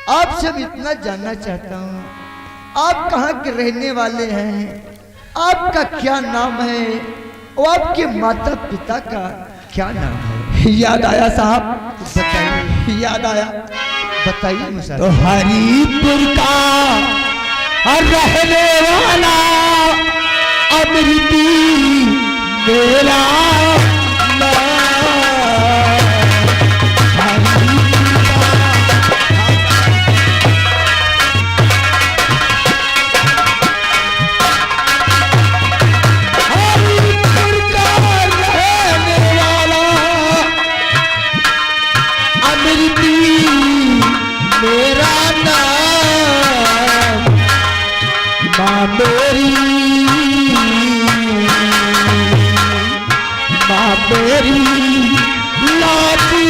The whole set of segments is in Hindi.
आपसे इतना जानना चाहता हूँ, आप कहाँ के रहने वाले हैं, आपका क्या नाम है और आपके माता पिता का क्या नाम है? याद आया साहब, बताइए। याद आया। बताइए मुसाफिर। तो हरिपुर का रहने वाला अमृति मेरा नाम। मेरी लाडली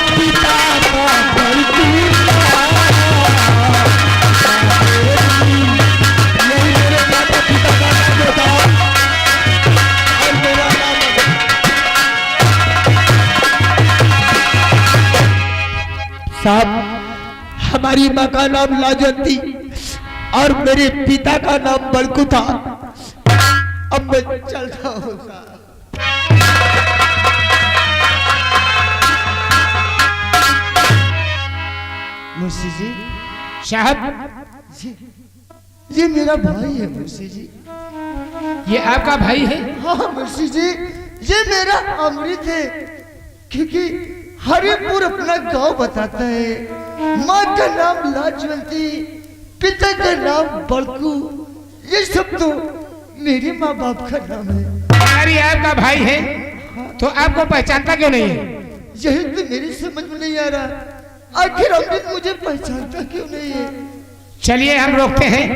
पिता का मेरे माता पिता का नाम होता और मेरा नाम साहब। हमारी माँ का नाम लाजवंती और मेरे पिता का नाम बड़कू था। अब मैं चलता हूँ मुंशी जी। साहब ये मेरा भाई है मुंशी जी। ये आपका भाई है? हाँ मुंशी जी, ये मेरा अमृत है, क्योंकि हरिपुर अपना गांव बताता है। माँ का नाम लाजवंती, पिता का नाम बड़कू, ये सब तो मेरे माँ बाप का नाम है। अगर ये आपका भाई है तो आपको पहचानता क्यों नहीं है? यही तो मेरी समझ में नहीं आ रहा, आखिर अमृत मुझे पहचानता क्यों नहीं है? चलिए हम रोकते हैं।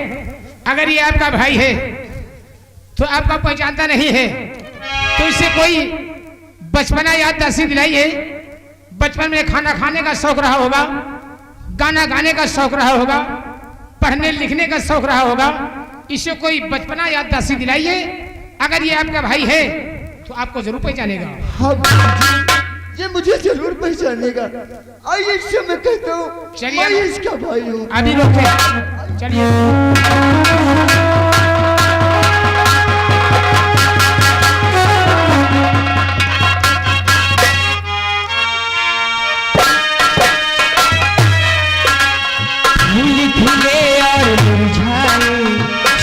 अगर ये आपका भाई है तो आपका पहचानता नहीं है तो इससे कोई बचपना याद दासी दिलाइए। बचपन में खाना खाने का शौक रहा होगा, गाना गाने का शौक रहा होगा, पढ़ने लिखने का शौक रहा होगा, इससे कोई बचपना याद दासी दिलाइए। अगर ये आपका भाई है तो आपको जरूर पहचानेगा। हाँ ये मुझे जरूर पहचानेगा। आइए इससे मैं कहता हूँ चलिए मैं इसका भाई हूँ। अभी रोकते हैं, चलिए।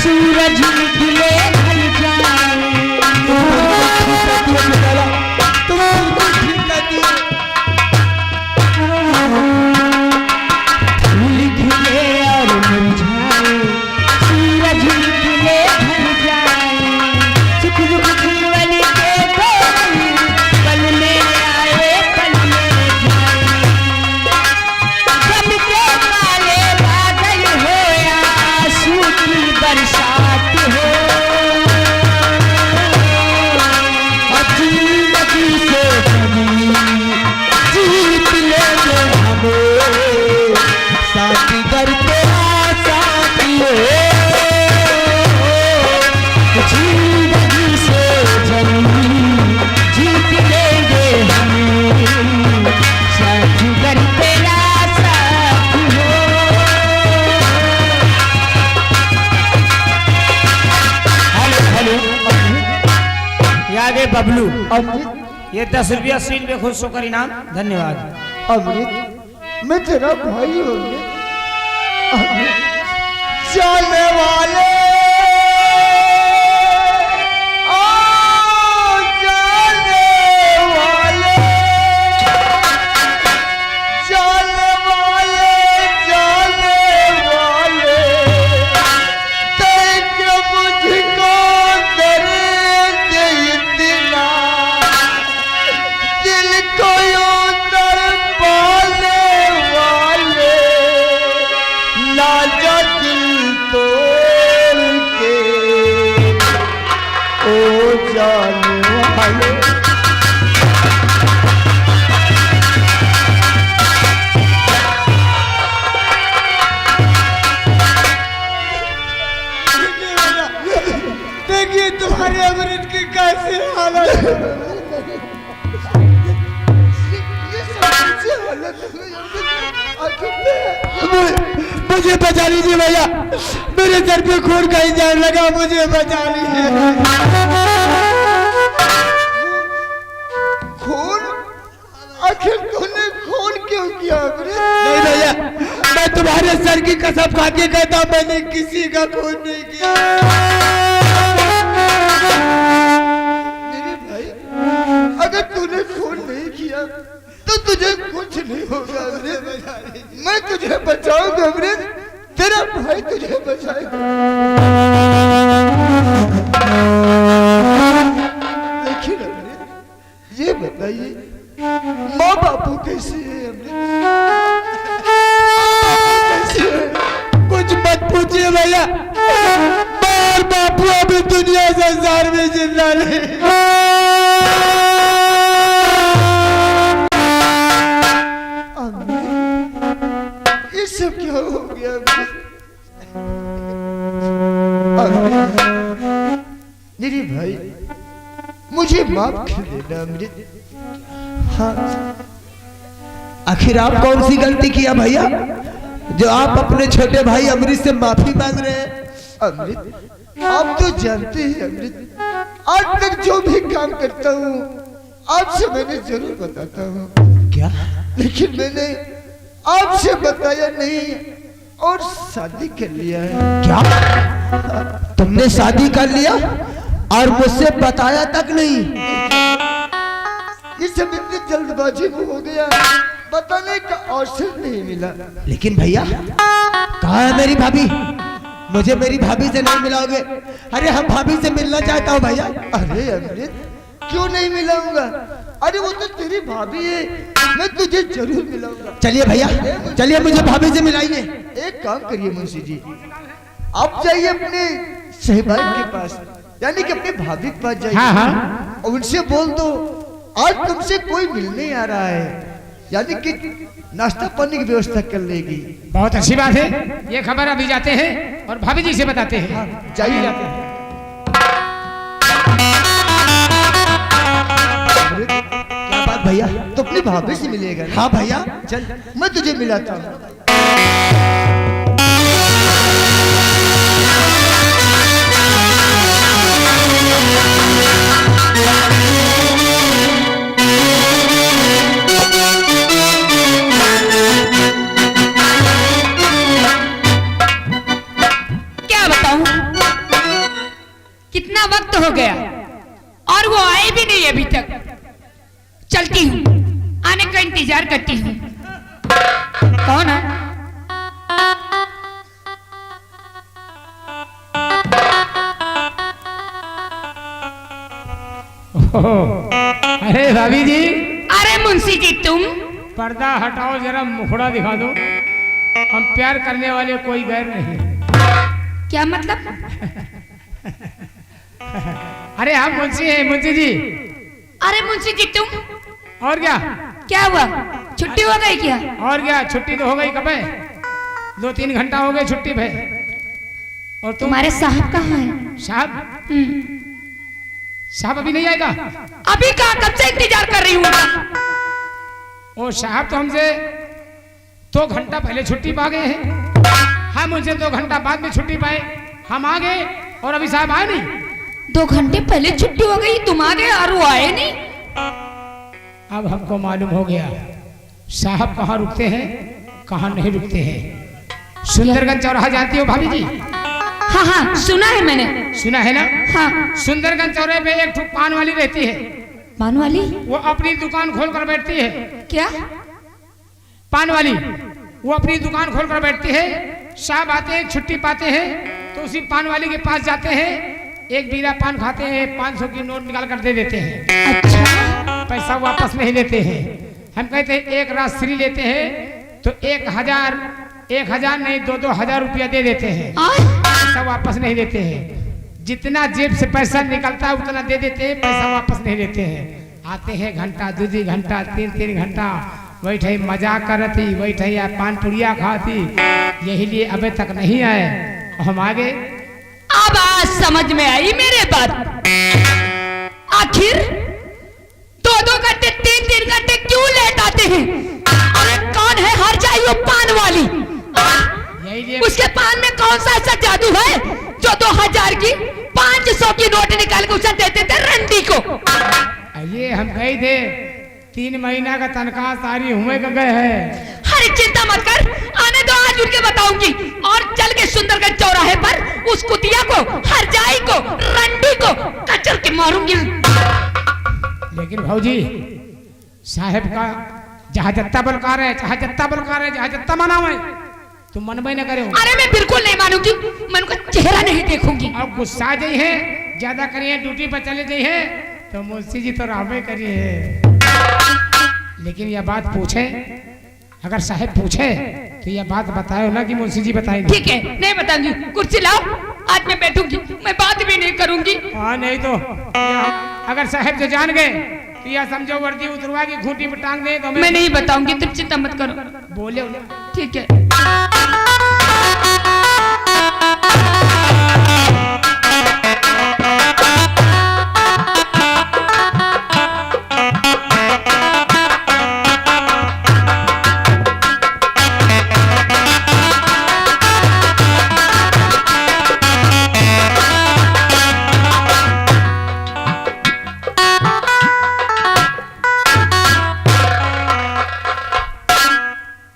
सूरज निकले ढल जाए, फूल खिले और मुरझाए, सूरज निकले ढल जाए, सुख दुख जीवन के पल में आए पल में जाए, जब के काले बादल हो या आंसू की बरसात हो, नदी से जीत लेंगे हमें, साथी घर पे साथियों, जिंदगी से जीत लेंगे हमें, साथी घर पे साथियों। हेलो याद है बबलू, अमृत, ये 10 रुपया सील में खुश होकर इनाम, धन्यवाद। अमृत मैं तेरा भाई हूँ। अमृत जाने वाले ओ जाने वाले, जाने वाले, जाने वाले, देख मुझको दर्द इतना, दिल को यूं तड़पाने वाले, लाजा दिल तोड़ मुझे बचा लीजिए भैया, मेरे सर पे खून कहीं जाने लगा, मुझे बचा लीजिए। खून? आखिर तूने खून क्यों किया अमृत? नहीं भैया, मैं तुम्हारे सर की कसम खा के कहता हूं, मैंने किसी का खून नहीं किया। मेरे भाई, अगर तूने खून नहीं किया तो तुझे कुछ नहीं होगा अमृत। मैं तुझे बचाऊंगा अमृत, तेरा भाई तुझे बचाएगा। लेकिन अमृत, ये बताइए माँ बापू कैसे है अमृत? कैसे है? कुछ मत पूछिए भैया, बार बापू अभी दुनिया संसार में जिंदा नहीं। ये सब क्या हो गया मेरे भाई? मुझे माफ कर देना अमृत। हाँ, आखिर आप कौन सी गलती किया भैया जो आप अपने छोटे भाई अमृत से माफी मांग रहे हैं? अमृत, आप तो जानते हैं अमृत, आज तक जो भी काम करता हूँ आपसे मैंने जरूर बताता हूँ। क्या? लेकिन मैंने आपसे बताया नहीं और शादी कर लिया है। क्या तुमने शादी कर लिया और मुझसे बताया तक नहीं? ये सब इतनी जल्दबाजी में हो गया, बताने का अवसर नहीं मिला। लेकिन भैया, कहाँ है मेरी भाभी? मुझे मेरी भाभी से नहीं मिलाओगे? अरे हम भाभी से मिलना चाहता हूँ भैया। अरे अमृत, क्यों नहीं मिलाऊंगा? अरे वो तो तेरी भाभी है, मैं तुझे जरूर मिलाऊंगा। चलिए भैया, चलिए मुझे भाभी से मिलाइए। एक काम करिए मुंशी जी, आप जाइए अपने सहबान के पास, यानी कि अपने भाभी के पास जाइए। हाँ हाँ, और उनसे बोल दो आज तुमसे कोई मिलने आ रहा है, यानी कि नाश्ता पानी की व्यवस्था कर लेगी। बहुत अच्छी बात है। ये खबर अभी जाते हैं और भाभी जी से बताते हैं। हाँ, जाइए। जाते हैं। क्या बात भैया? तो अपनी भाभी से मिलेगा ना? हाँ भैया, चल मैं तुझे मिलाता हूँ। क्या बताऊं, कितना वक्त हो गया और वो आए भी नहीं अभी तक। चलती हूँ, आने का इंतजार करती हूँ। कौन है? अरे भाभी जी, अरे मुंशी जी तुम? पर्दा हटाओ, जरा मुखड़ा दिखा दो। हम प्यार करने वाले कोई गैर नहीं। क्या मतलब? अरे हम मुंशी हैं, मुंशी जी। अरे मुंशी जी तुम? और क्या? क्या हुआ, छुट्टी हो गई क्या? और क्या, छुट्टी तो हो गई कब है? 2-3 घंटा हो गए छुट्टी पे। और तुम्हारे साहब कहाँ है? साहब? साहब अभी नहीं आएगा? अभी कहाँ, कब से इंतजार कर रही हूँ। ओ साहब तो हमसे 2 घंटा पहले छुट्टी पा गए हैं। हम उनसे 2 घंटा बाद में छुट्टी पाए, हम आ गए और अभी साहब आए नहीं। 2 घंटे पहले छुट्टी हो गई, तुम आ गए और वो आए नहीं। अब हमको मालूम हो गया साहब कहाँ रुकते हैं, कहाँ नहीं रुकते हैं। सुंदरगंज चौराहा जानती हो भाभी जी? हाँ हाँ, सुना है मैंने। सुना है ना? हाँ। सुंदरगंज चौराहे पे एक ठो पान वाली रहती है। पान वाली? वो अपनी दुकान खोल कर बैठती है। क्या? पान वाली वो अपनी दुकान खोल कर बैठती है। साहब आते हैं, छुट्टी पाते हैं तो उसी पान वाली के पास जाते हैं, एक बीरा पान खाते हैं, 500 की नोट निकाल कर दे देते हैं। अच्छा। पैसा वापस नहीं लेते हैं। हम कहते हैं एक राशि लेते हैं तो 1000 नहीं 2-2 रुपया दे देते हैं, पैसा वापस नहीं लेते हैं। जितना जेब से पैसा निकलता है उतना दे देते हैं, पैसा वापस नहीं लेते हैं। आते हैं घंटा 2 घंटा 3 घंटा बैठे मजा करती, बैठे या पान पुड़िया खाती, यही लिए अबे तक नहीं आए। हम आगे अब आज समझ में आई मेरे बात। आखिर 2-2 घंटे 3-3 घंटे क्यों लेट आते हैं? अरे कौन है हर जाई वो पान वाली? लीजिए। उसके पान में कौन सा ऐसा जादू है जो 2000 की 500 की नोट निकाल के उसे देते थे रंडी को? ये हम गए थे 3 महीना का तनख्वाह सारी हुए का गए है। अरे चिंता मत कर, आने दो, आज उनके बताऊंगी। और चल के सुंदरगंज चौराहे पर उस कुतिया को, हरजाई को, रंडी को कचर के मारूंगी। लेकिन भाऊजी साहब का जहाँ जत्ता बलकार है, जहाँ जत्ता बलकार है, जहाँ जत्ता माना है, तुम मनबे न करे। अरे मैं बिल्कुल नहीं मानूंगी, मैं उनका चेहरा नहीं देखूंगी। अब गुस्सा जाई है, ज्यादा करिए, ड्यूटी पर चले जाई है तो मुंशी जी तो रामे करिए है। लेकिन यह बात पूछे, अगर साहब पूछे तो यह बात बताओ ना कि मुंशी जी बताएंगे। ठीक है, नहीं बताऊंगी। कुर्सी लाओ, आज मैं बैठूंगी, मैं बात भी नहीं करूंगी। हाँ नहीं तो अगर साहब जो जान गए तो यह समझो वर्दी उतरवा की खूंटी पर टांग दे तो मैं नहीं बताऊंगी, तुम चिंता मत करो। बोले ठीक है।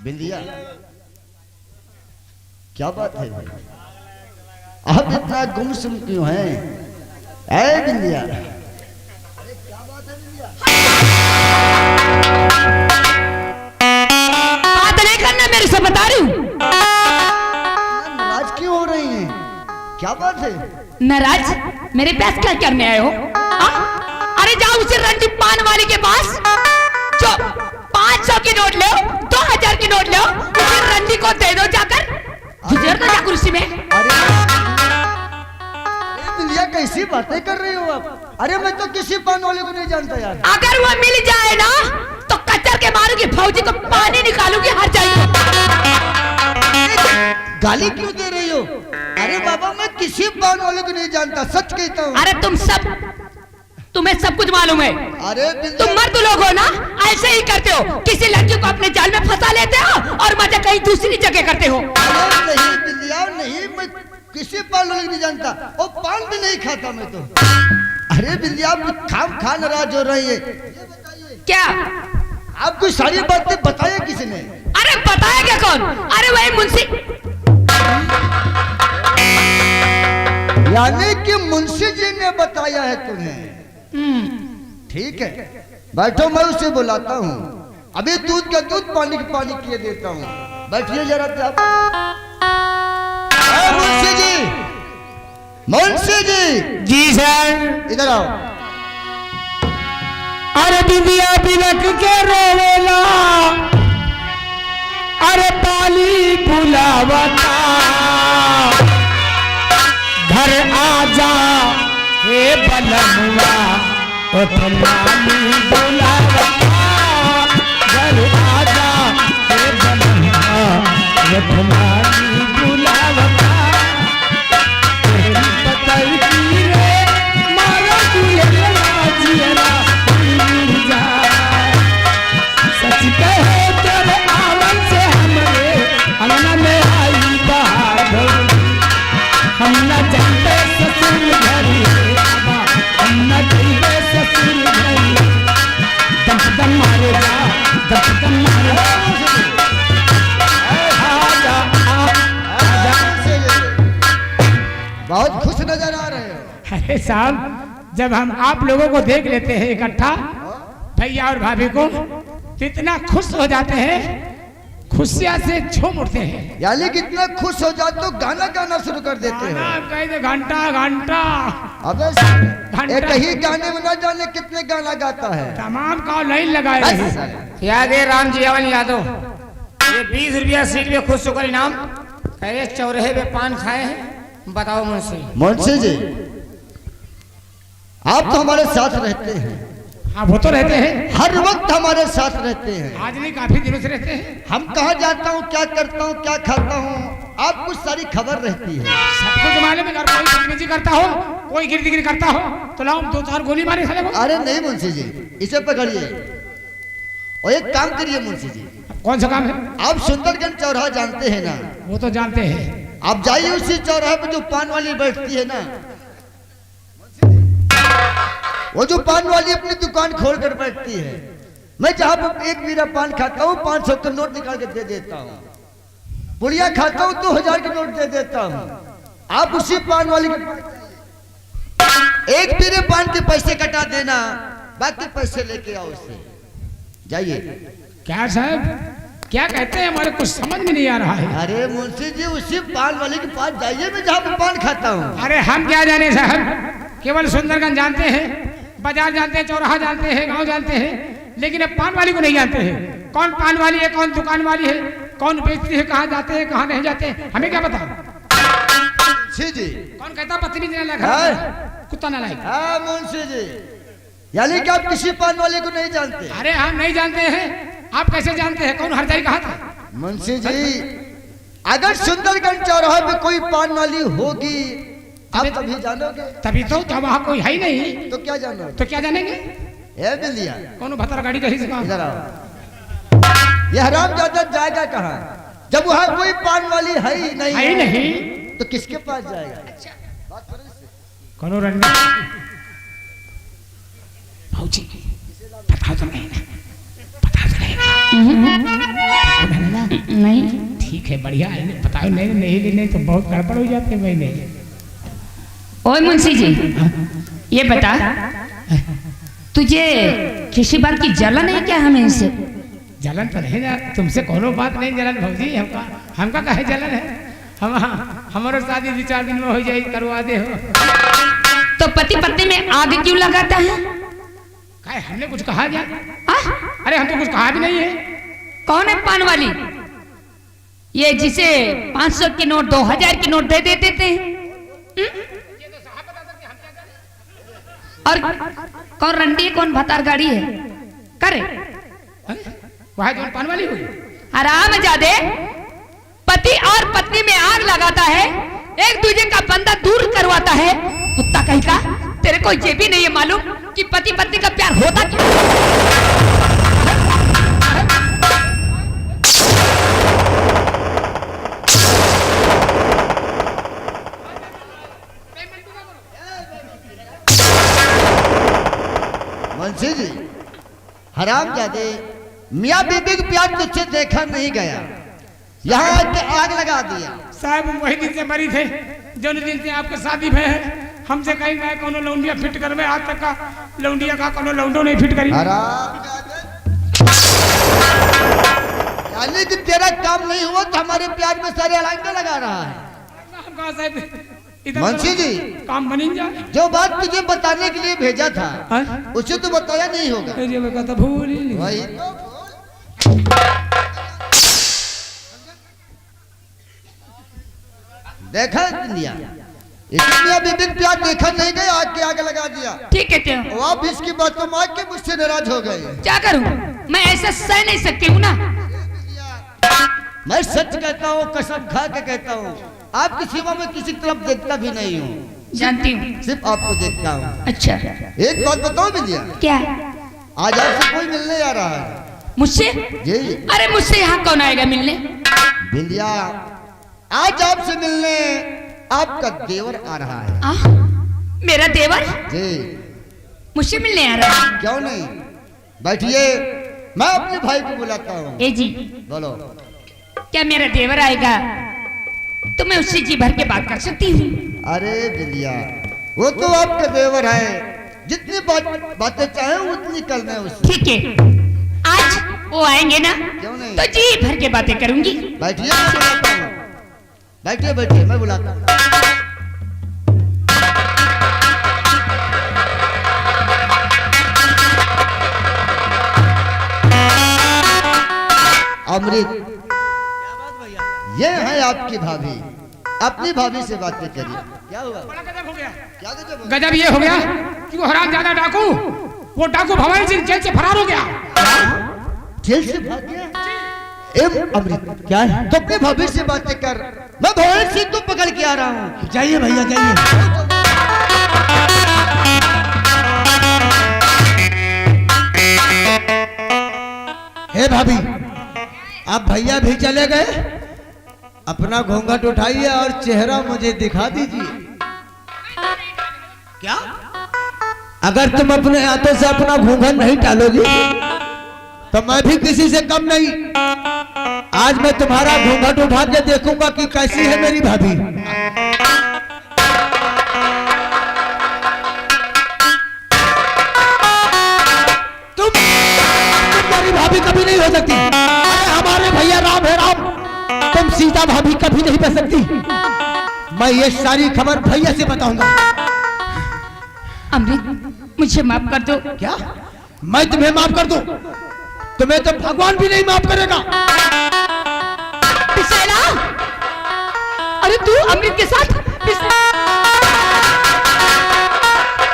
बिंदिया, क्या बात है भाई, आप इतना गुमसुम क्यों हैं? ऐ बिंदिया, बात नहीं करना, मेरे से बता रही हूँ। नाराज क्यों हो रही हैं? क्या बात है? नाराज? मेरे पास क्या करने आए हो? अरे जाओ उसे रंडी पान वाली के पास, जो 500 की नोट ले, 2000 की नोट ले, उसे रंडी को दे दो जाकर। गुजर दो जा कुर्सी में। अरे बिंदिया, कैसी बातें कर रही हो आप? अरे मैं तो किसी पान वाले को नहीं जानता यार। अगर वो मिल जाए ना तो कचर के मारूंगी, फौजी को पानी निकालूंगी, हर जाएगी। गाली क्यों दे रही हो? अरे बाबा, मैं किसी पान वाले को नहीं जानता, सच कहता हूँ। अरे तुम्हें सब कुछ मालूम है। अरे तुम मर्द लोग हो ना, ऐसे ही करते हो, किसी लड़की को अपने जाल में फंसा लेते हो और मजा कहीं दूसरी जगह करते हो। अरे नहीं बिंदिया, नहीं, मैं किसी पान वाले को नहीं जानता, और पान भी नहीं खाता मैं तो। अरे बिंदिया, आप खाम खा नाराज हो रही है। क्या आपको सारी बातें बताया किसी ने? अरे बताया क्या कौन? अरे वही मुंशी। यानी कि मुंशी जी ने बताया है तुम्हें? ठीक है, बैठो, मैं उसे बुलाता हूँ। अभी दूध का दूध, पानी का पानी किए देता हूँ। बैठिए जरा आप। मुंशी जी, मुंशी जी। जी सर। इधर आओ। अरे बिंदिया बिलक के रोवेला, अरे पाली बुलावता, घर आजा हे बलनुआ, उठलाली बुलावता, घर आजा हे बलनुआ, उठलाली बुलावता। तेरी पतई की रे मारा दुलेला जियरा उड़ जाए, सच कहे तेरे आवन से हमरे अंगना में आई बहार भौरी। हम न जाते ससुर घरी बाबा, हम न जाते ससुर घरी, दम दम मारे जा, दम दम मारे जा। बहुत खुश नजर आ रहे हो। अरे साहब, जब हम आप लोगों को देख लेते हैं इकट्ठा, भैया और भाभी को, तो इतना खुश हो जाते हैं, खुशियां से झूम उठते हैं। यानी कि इतना खुश हो जाते तो गाना गाना शुरू कर देते हो। घंटा घंटा। अबे एक ही गाने में न जाने कितने गाना गाता है। तमाम का लाइन लगाए रहे। याद है राम जी अवन यादव, ये 20 रुपया सीट पे खुश होकर इनाम, कहे चौराहे पे पान खाए हैं। बताओ मुंशी। मुंशी जी, आप तो हमारे साथ रहते हैं। हाँ वो तो रहते हैं, हर वक्त हमारे साथ रहते हैं। आज नहीं काफी दिनों से रहते हैं। हम कहाँ जाता हूँ, क्या करता हूँ, क्या खाता हूँ, आपको सारी खबर रहती है। सबको जमाने में अगर कोई बदतमीजी करता हो, कोई गिरदिगिरी करता हो तो लाओ 2-4 गोली मारे साले को। अरे नहीं मुंशी जी, इसे पकड़िए। और एक काम करिए मुंशी जी, कौन सा काम है? आप सुंदरगंज चौराहा जानते हैं ना? वो तो जानते हैं। आप जाइए उसी चौराहे पे जो पान वाली बैठती है ना, वो जो पान वाली अपनी दुकान खोल कर बैठती है, मैं जहां पर एक बीरा पान खाता हूँ 500 का नोट निकाल के दे देता हूँ, पुड़िया खाता हूँ 2000 का नोट दे देता हूँ। आप उसी पान वाली के एक बीरे पान के पैसे कटा देना, बाकी पैसे लेके आओ उससे। जाइए। क्या साहब क्या कहते हैं? हमारे कुछ समझ में नहीं आ रहा है। अरे मुंशी जी उसी पान वाले के पास जाइए, मैं जहाँ पे पान खाता हूँ। अरे हम क्या जाने साहब, केवल सुंदरगंज जानते हैं, बाजार जानते हैं, चौराहा जानते हैं, गांव जानते हैं, लेकिन अब पान वाली को नहीं जानते हैं। कौन पान वाली है, कौन दुकान वाली है, कौन बेचती है, कहाँ जाते हैं, कहाँ नहीं जाते हैं, हमें क्या पता? मुंशी जी कौन कहता पत्नी ने लगा कुत्ता ना लायक? हाँ मुंशी जी, यानी कि आप किसी पान वाले को नहीं जानते? अरे हम नहीं जानते हैं, आप कैसे जानते हैं? कौन हरजाई कहा था? मुंशी जी अगर सुंदरगंज चौराहे पे कोई पान वाली होगी आप तभी जानोगे। तभी तो वहाँ कोई है ही नहीं, तो क्या जानोगे? तो क्या जानेंगे? ए बिल्लिया, कौन भतर गाड़ी कहीं से कहाँ? इधर आओ। ये हरामजादा जाएगा कहाँ जब वहाँ कोई पान वाली है ही नहीं? है ही नहीं तो किसके पास जाएगा? कौन रंडी भाऊजी पता तो नहीं ना, पता तो नहीं ना? नहीं। ठीक है बढ़िया है, बताओ नहीं नहीं तो बहुत गड़बड़ हो जाते भाई। नहीं ओए मुंशी जी ये बता, तुझे किसी बात की जलन है क्या हमें इनसे? जलन तो नहीं ना, तुमसे कोनो बात नहीं जलन भौजी, हमका कहे जलन है? हम हमारो शादी 2-4 दिन में हो जाए, करवा दे हो। तो पति पत्नी में आग क्यों लगाता है? कहे हमने कुछ कहा क्या? अरे हम तो कुछ कहा भी नहीं है। कौन है पान वाली? ये जिसे 500 की नोट 2000 की नोट दे देते थे। और कौन रंडी है, कौन भतार गाड़ी है? करे वह जो पान वाली हुई आराम जादे, पति और पत्नी में आग लगाता है, एक दूसरे का बंधा दूर करवाता है। कुत्ता कहीं का, तेरे को ये भी नहीं है मालूम कि पति पत्नी का प्यार होता क्या? मुंशी जी हरामजादे, मियाँ बीबी के प्यार तुझसे देखा नहीं गया, यहाँ आके आग लगा दिया। साहब वही दिन से मरी थे जो दिन से आपके शादी में है। हमसे कहीं गए कोनो लौंडिया फिट करवे, आज तक का लौंडिया का कोनो लौंडो नहीं फिट करी। यानी कि तेरा काम नहीं हुआ तो हमारे प्यार में सारे अलांगा लगा रहा है। मुंशी जी काम बनी जाए, जो बात तुझे बताने के लिए भेजा था उसे तो बताया नहीं होगा। भूल ही नहीं। वही तो देखा दुनिया, इसलिए बीबी का प्यार देखा नहीं गया, आग के आग लगा दिया। ठीक है तो आप इसकी बातों मान के मुझसे नाराज हो गए। क्या करूं, मैं ऐसा सह नहीं सकती हूँ ना। मैं सच कहता हूँ, कसम खा के कहता हूँ, आपकी सिवा में किसी तरफ देखता भी नहीं हूँ, जानती हूँ, सिर्फ आपको देखता हूँ। अच्छा एक बात बताओ बिंदिया, क्या? आज आपसे कोई मिलने आ रहा है? मुझसे? जी। अरे मुझसे यहाँ कौन आएगा मिलने? बिंदिया आज आपसे मिलने आपका देवर आ रहा है। मेरा देवर? जी। मुझसे मिलने आ रहा है? क्यों नहीं, बैठिए, मैं अपने भाई को बुलाता हूँ। ए जी बोलो। क्या मेरा देवर आएगा तो मैं उससे जी भर के बात कर सकती हूँ? अरे बिंदिया वो तो आपका देवर है, जितनी बातें चाहे उतनी करना है उससे। ठीक है, आज वो आएंगे ना क्यों नहीं? तो जी भर के बातें करूंगी। बैठिए, मैं बुलाता हूँ। बैठिए बैठिए, मैं बुलाता हूँ। अमृत, ये है आपकी भाभी, अपनी भाभी से बातें करिए। क्या हुआ? बड़ा गजब हो गया। क्या गजब हो? गजब ये हो गया कि वो हरामजादा डाकू, वो डाकू भवानी सिंह जेल से फरार हो गया। जेल से भाग गया? अमृत क्या है? तो अपनी भाभी से बातें कर, मैं भवानी सिंह को पकड़ के आ रहा हूँ। जाइए भैया जाइए। ए भाभी, अब भैया भी चले गए, अपना घूंघट उठाइए और चेहरा मुझे दिखा दीजिए। क्या? अगर तुम अपने हाथों से अपना घूंघट नहीं टालोगी तो मैं भी किसी से कम नहीं। आज मैं तुम्हारा घूंघट उठा के देखूंगा कि कैसी है मेरी भाभी। तुम्हारी भाभी कभी नहीं हो सकती। अरे हमारे भैया राम है राम, तुम सीता भाभी कभी नहीं बन सकती। मैं ये सारी खबर भैया से बताऊंगा। अमृत, मुझे माफ कर दो। क्या? मैं तुम्हें माफ कर दूं? तुम्हें तो भगवान भी नहीं माफ करेगा। विशाला, अरे तू अमृत के साथ?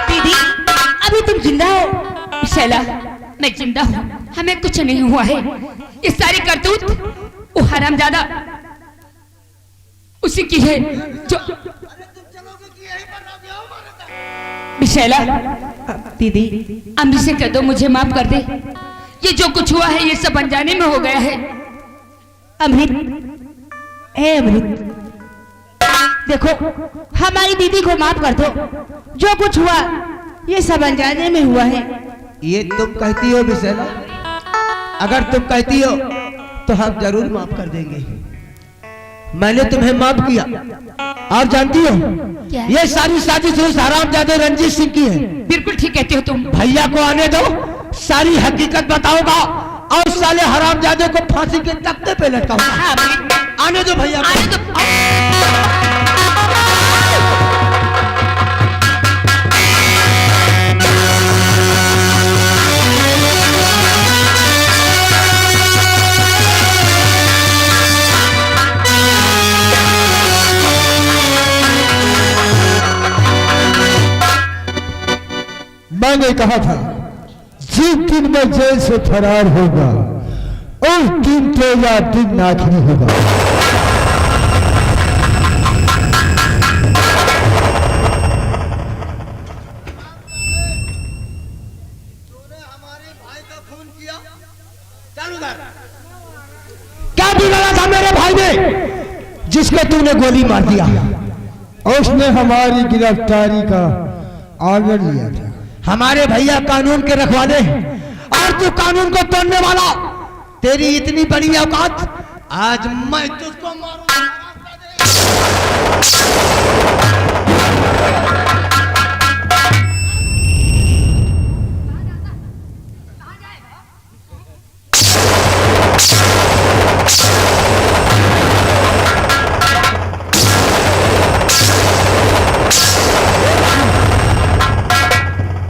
दीदी, अभी तुम जिंदा हो? विशाला, मैं जिंदा हूँ, हमें कुछ नहीं हुआ है। ये सारी करतूत वो हरामजादा उसी की है जो। विशाला, दीदी, अमृत से कह दो मुझे माफ कर दे। ये जो कुछ हुआ है ये सब अनजाने में हो गया है। अमृत, हे अमृत, देखो हमारी दीदी को माफ कर दो। जो कुछ हुआ ये सब अनजाने में हुआ है। ये तुम कहती हो विशाला? अगर तुम कहती हो तो हम जरूर माफ कर देंगे। मैंने तुम्हें माफ किया और जानती हो क्या? ये सारी साजिश उस हरामजादे रंजीत सिंह की है। बिल्कुल ठीक कहती हो तुम। भैया को आने दो, सारी हकीकत बताऊंगा और साले हरामजादे को फांसी के तख्ते पे लटकाऊंगा। हाँ, अमृत, आने दो भैया को। आने दो। मैंने कहा था जिस दिन मैं जेल से फरार होगा उस दिन तेरा दिन आखिरी होगा। तूने हमारे भाई का खून किया, चल उधर। क्या बिगाड़ा था मेरे भाई ने जिसको तूने गोली मार दिया? उसने हमारी गिरफ्तारी का ऑर्डर लिया था। हमारे भैया कानून के रखवाले और तू कानून को तोड़ने वाला। तेरी इतनी बड़ी औकात, आज मैं तुझको मारूंगा।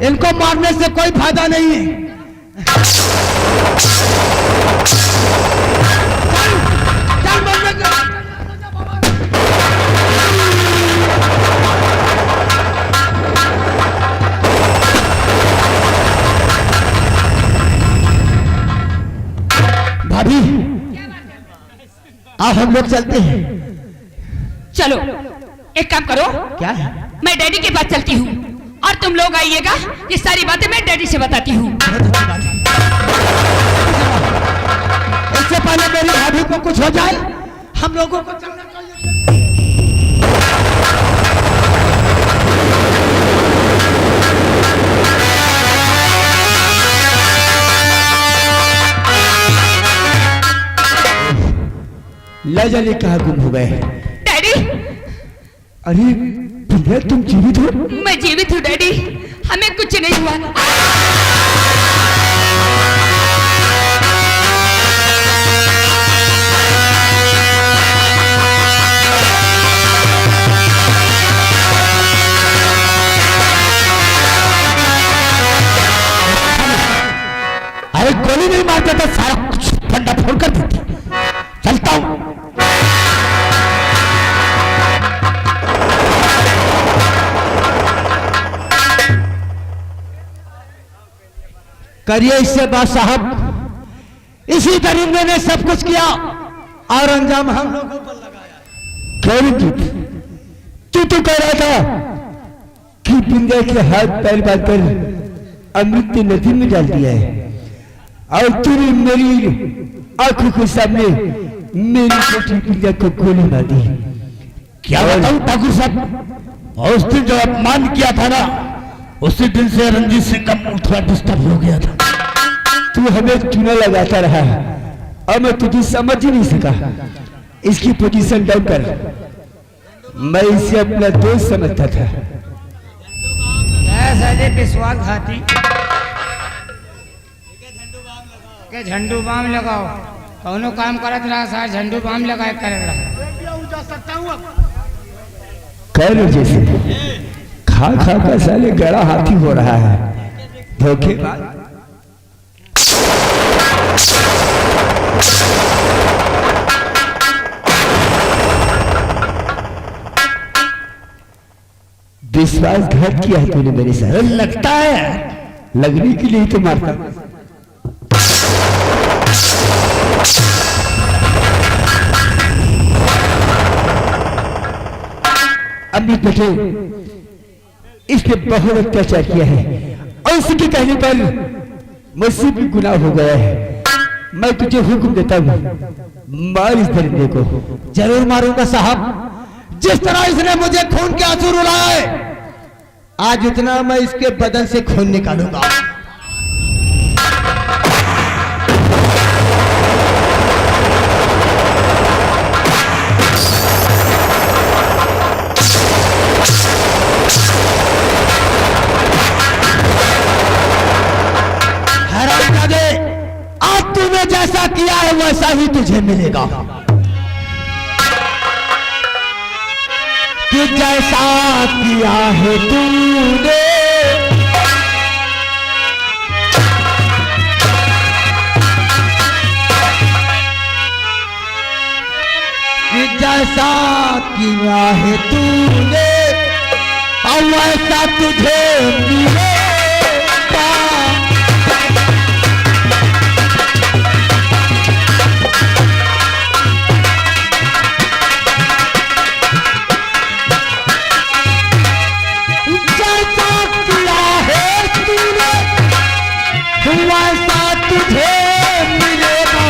इनको मारने से कोई फायदा नहीं है। चल मरने का। भाभी, अब हम लोग चलते हैं। चलो, एक काम करो, क्या है? मैं डैडी के पास चलती हूँ और तुम लोग आइएगा। ये सारी बातें मैं डैडी से बताती हूँ। इससे पहले मेरी भाभी को कुछ हो जाए, हम लोगों को चलना चाहिए। लजली कहाँ गुम हो गए? डैडी, अरे भैया, तुम जीवित हो? मैं जीवित हूँ डैडी, हमें कुछ नहीं हुआ। अरे गोली नहीं मारते तो सारा कुछ ठंडा फोड़ कर देते। चलता हूं। करिए इससे बात साहब। इसी दरिंदे ने सब कुछ किया और अंजाम हम लोगों पर लगाया। क्यों? तू तो कह रहा था कि बिंदे के हाथ पैर बांधकर अमृत की नदी में डाल दिया है। और तूने मेरी आंखों के सामने मेरी छोटी पिल्ला को गोली मार दी। क्या बताऊं ठाकुर साहब, और उस दिन जो अपमान किया था ना, उसी दिन से रणजीत सिंह का मूड थोड़ा डिस्टर्ब हो गया था। तू हमें चूना लगाता रहा और मैं तुझे समझ ही नहीं सका। इसकी पोजीशन डाउन कर। मैं इसे अपना दोस्त समझता था। साले विश्वासघाती के झंडू बाम लगाओ, कौनो काम करत रहा सार झंडू बाम लगाए कर रहा। कर जैसे खा खा कर साले गड़ा हाथी हो रहा है। धोखेबाज। विश्वासघात किया है तूने मेरे साथ। लगता है लगने के लिए तो मारता। अमित बेटे, इसने बहुत अत्याचार किया है और उसके कहने पर मुझसे भी गुनाह हो गया है। मैं तुझे हुक्म देता हूँ, मार इस दरिंदे को। जरूर मारूंगा साहब। जिस तरह इसने मुझे खून के आंसू रुलाए, आज इतना मैं इसके बदन से खून निकालूंगा। हरामजादे, आज तूने जैसा किया है वैसा ही तुझे मिलेगा। कि जैसा किया है तूने, कि जैसा किया है तूने और वैसा तुझे मिलेगा। वैसा तुझे मिलेगा।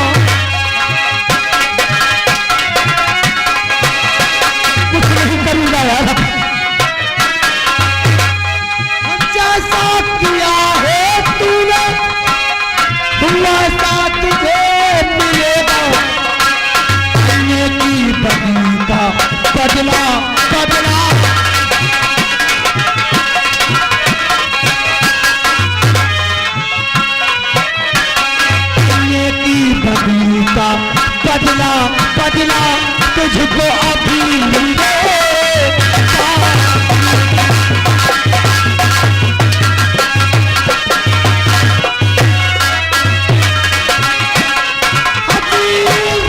कुछ नहीं करूंगा यार। जैसा किया है तूने वैसा तुझे मिलेगा। अन्य की बदली का बदला बदला। का बदला बदला तुझको अभी मिलेगा।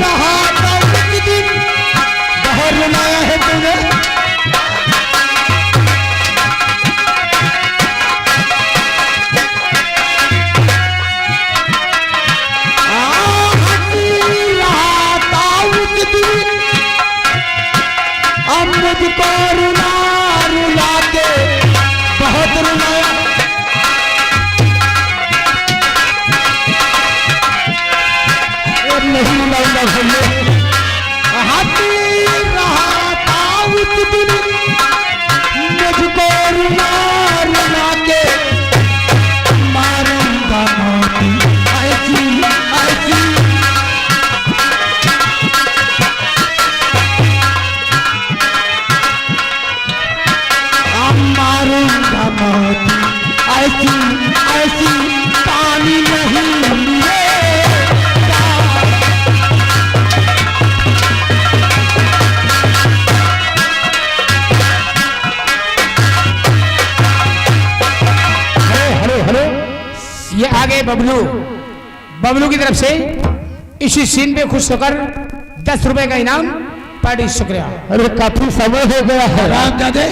रहा था उस दिन, बहुत रुलाया है तूने। मुझको रुला रुला के बहुत रुलाया। नहीं रुलाऊंगा भैया। हाथी रहा था उस दिन, मुझको रुला रुला के मारूंगा मोती ऐसी ऐसी। मारूंगा मोती ऐसी ऐसी, पानी नहीं मिलेगा। हेलो हेलो, ये आ गए बबलू। बबलू की तरफ से इसी सीन पे खुश होकर 10 रुपए का इनाम। पार्टी शुक्रिया। अरे काफी समय हो गया है। रामजादे,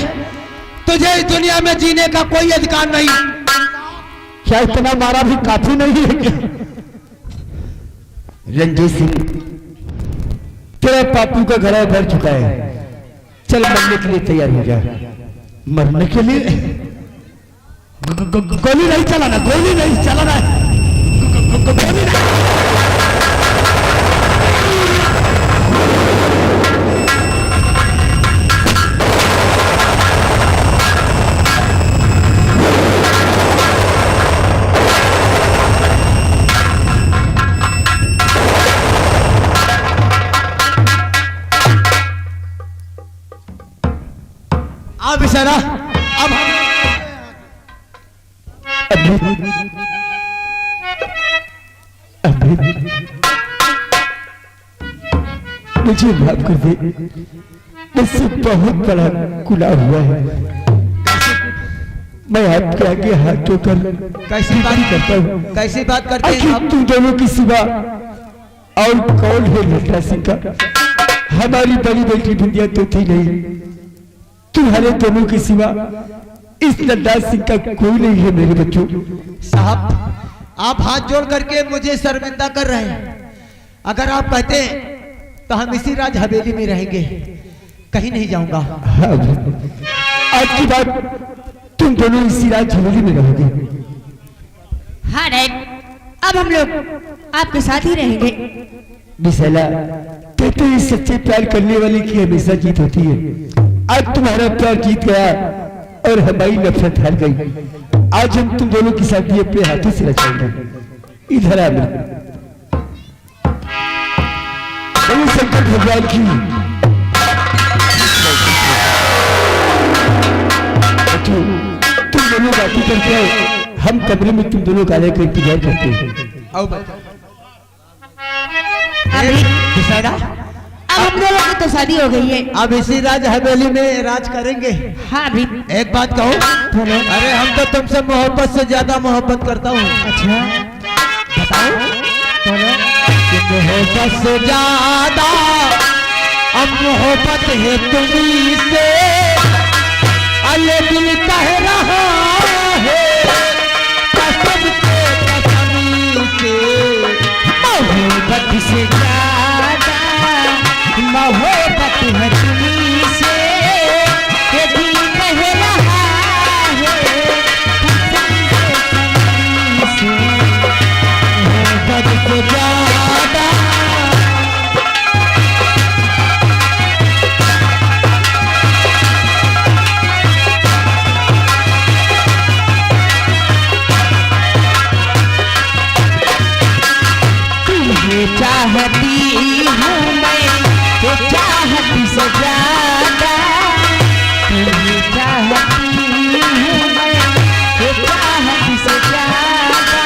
तुझे इस दुनिया में जीने का कोई अधिकार नहीं। क्या इतना मारा भी काफी नहीं है क्या? रंजीत सिंह, तेरा पापू का घड़ा भर चुका है। चल मरने के लिए तैयार हो जा। मरने के लिए गोली नहीं चलाना, गोली नहीं चलाना, तो बोली ना। अब इशारा अब मुझे माफ कर दे, मुझसे बहुत बड़ा गुनाह हुआ है। मैं आपके आगे हाथ धोकर कैसी बात करता हूँ। कैसी बात करते हैं आखिर आप? तुम दोनों की सिवा और कौन है लटा सिंह का? हमारी बड़ी बेटी बिंदिया तो थी नहीं, तुम्हारे दोनों के सिवा इस लड्डा सिंह का कोई नहीं है मेरे बच्चों। साहब आप हाथ जोड़ करके मुझे शर्मिंदा कर रहे हैं। अगर आप कहते हैं तो हम इसी राज हवेली में रहेंगे, कहीं नहीं जाऊंगा। हाँ, आज की बात तुम दोनों इसी राज हवेली में रहोगे। हाँ डैड, अब हम लोग आपके साथ ही रहेंगे। बिसला, कहते हैं सच्चे प्यार करने वाले की हमेशा जीत होती है। आज तुम्हारा प्यार जीत गया और हमारी नफरत हार गई। आज हम तुम दोनों की शादी अपने हाथों से रचाएंगे। इधर आ मेरे शंकर भगवान की। तुम दोनों बातें करते हो, हम कमरे में तुम दोनों गाने का इंतजार करते हैं। आओ बच्चा। अब हम दोनों की तो शादी हो गई है। अब इसी राज हवेली में राज करेंगे। हाँ भी एक बात कहूँ, अरे हम तो तुमसे मोहब्बत से ज्यादा मोहब्बत करता हूँ। अच्छा बताओ कि मोहब्बत से ज्यादा अब मोहब्बत है तुम्ही से, अले दिल कह रहा है कसम से कसमी से। मोहब्बत से ज्यादा मोहब्बत है तुम्ही से, ये दिल कह रहा है कसम से। मोहब्बत से ज्यादा चाहती हूँ मैं तो चाहती से ज्यादा, तुम्हें चाहती हूँ मैं तो चाहती से ज्यादा।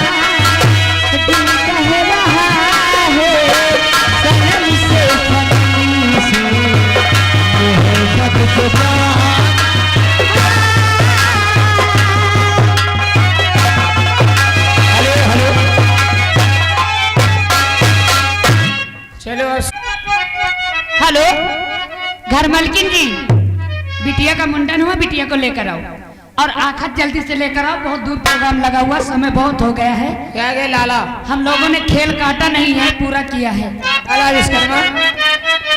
दिल कह रहा है सनम से सनम से, मोहब्बत से चलो हेलो, घर मालकिन जी, बिटिया का मुंडन हुआ, बिटिया को लेकर आओ और आखत जल्दी से लेकर आओ। बहुत दूर प्रोग्राम लगा हुआ, समय बहुत हो गया है। क्या गए लाला? हम लोगों ने खेल काटा नहीं है, पूरा किया है। लाला विश्वकर्मा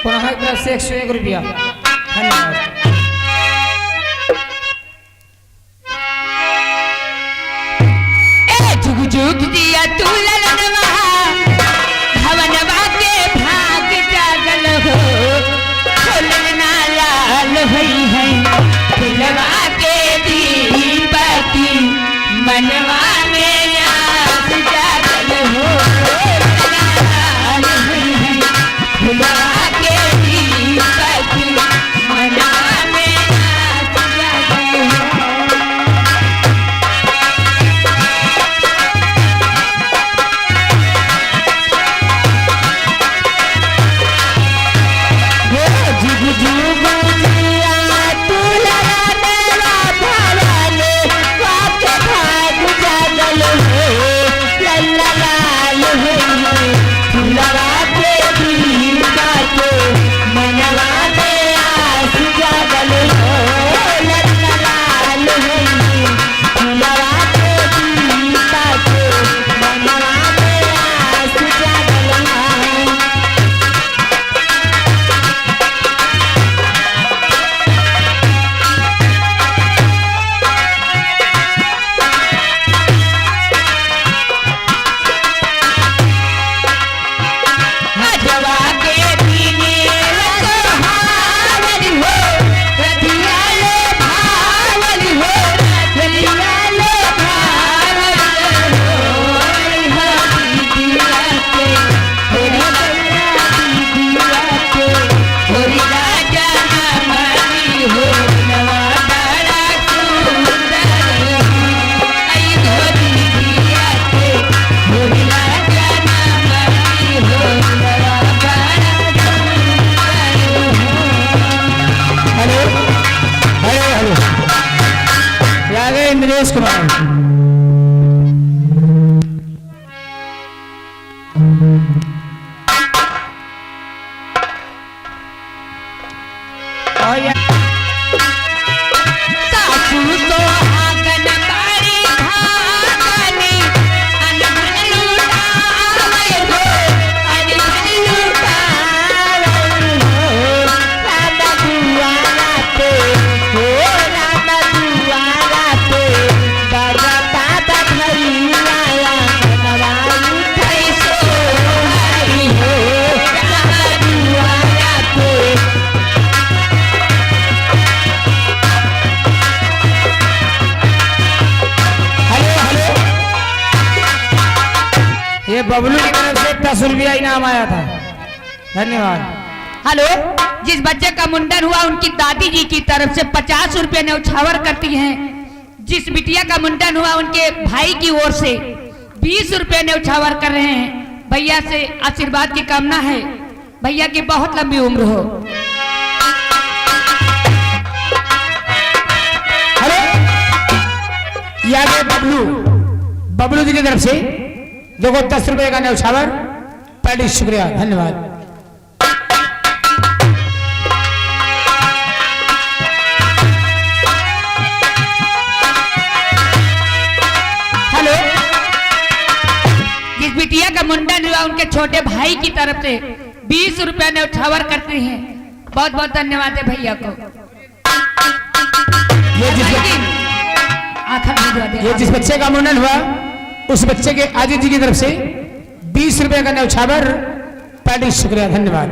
पुनः एक तरफ से 101 रुपया। धन्यवाद। जुग जुग दिया तू ललनवा, भवनवा के भाग जागल हो, खोलना लाल हुई है फुलवा के दीपती, मनवा में आस जागल हो, खोलना लाल हुई है फुलवा के दीपती, मनवा कुमार। और ये सासू सोहागन बारी भागनी, अनमन लुटावे हो, अनमन लुटावे हो। राम दुआरा पे हो, राम दुआरा पे बजता बधैया, मनवा उठै सोहारी हो। राम दुआरा पे हेलो हेलो, ये बबलू की तरफ से 10 रुपया इनाम आया था, धन्यवाद। हेलो, जिस बच्चे का मुंडन हुआ उनकी दादी जी की तरफ से 50 रुपये न्यौछावर करती हैं। जिस बिटिया का मुंडन हुआ उनके भाई की ओर से 20 रुपये न्यौछावर कर रहे हैं। भैया से आशीर्वाद की कामना है, भैया की बहुत लंबी उम्र हो। हेलो, याद है बबलू जी की तरफ से देखो 10 रुपए का न्यौछावर, पहले शुक्रिया, धन्यवाद। हेलो, जिस बिटिया का मुंडन हुआ उनके छोटे भाई की तरफ से 20 रुपये न्यौछावर करते हैं। बहुत बहुत धन्यवाद है भैया को। ये जिस बच्चे का मुंडन हुआ उस बच्चे के आदित्य जी की तरफ से 20 रुपए का न्यौछावर, पहले शुक्रिया, धन्यवाद।